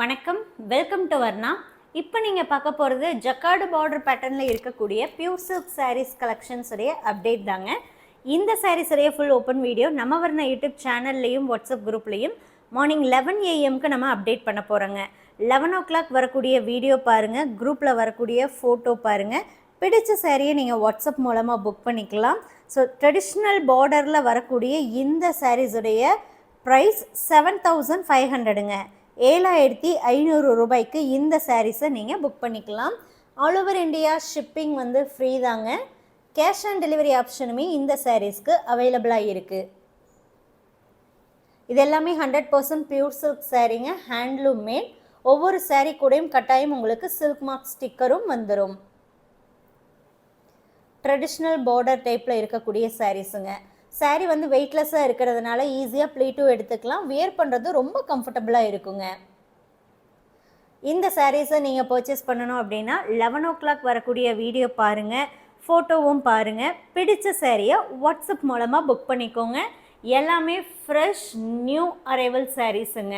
வணக்கம், welcome to Varna. இப்போ நீங்கள் பார்க்க போகிறது ஜக்கார்டு பார்டர் பேட்டர்னில் இருக்கக்கூடிய பியூர் சில்க் சாரீஸ் கலெக்ஷன்ஸ் உடைய அப்டேட் தாங்க. இந்த சாரீஸ் உடைய ஃபுல் ஓப்பன் வீடியோ நம்ம வர்ணா யூடியூப் சேனல்லையும் வாட்ஸ்அப் குரூப்லையும் மார்னிங் 11 AM நம்ம அப்டேட் பண்ண போகிறோங்க. 11 o'clock வரக்கூடிய வீடியோ பாருங்கள், குரூப்பில் வரக்கூடிய ஃபோட்டோ பாருங்கள். பிடிச்ச சாரியை நீங்கள் வாட்ஸ்அப் மூலமாக புக் பண்ணிக்கலாம். ஸோ ட்ரெடிஷ்னல் பார்டரில் வரக்கூடிய இந்த சாரீஸுடைய ப்ரைஸ் 7,500ங்க. 7,500 ரூபாய்க்கு இந்த சாரீஸை நீங்கள் புக் பண்ணிக்கலாம். All over India shipping free தாங்க. கேஷ் ஆன் டெலிவரி ஆப்ஷனுமே இந்த சாரீஸ்க்கு அவைலபிளாக இருக்குது. இது எல்லாமே 100% பியூர் சில்க் சாரீங்க, ஹேண்ட்லூம் மேட். ஒவ்வொரு சாரீ கூடயும் கட்டாயம் உங்களுக்கு சில்க் மார்க் ஸ்டிக்கரும் வந்துடும். ட்ரெடிஷ்னல் பார்டர் டைப்பில் இருக்கக்கூடிய சாரீஸுங்க. சாரீ வெயிட்லெஸ்ஸாக இருக்கிறதுனால ஈஸியாக ப்ளீட்டும் எடுத்துக்கலாம். வியர் பண்ணுறது ரொம்ப கம்ஃபர்டபுளாக இருக்குங்க. இந்த சாரீஸை நீங்கள் பர்ச்சேஸ் பண்ணணும் அப்படின்னா 11 o'clock வரக்கூடிய வீடியோ பாருங்கள், ஃபோட்டோவும் பாருங்கள். பிடிச்ச சாரியை வாட்ஸ்அப் மூலமாக புக் பண்ணிக்கோங்க. எல்லாமே ஃப்ரெஷ் நியூ அரைவல் சாரீஸுங்க.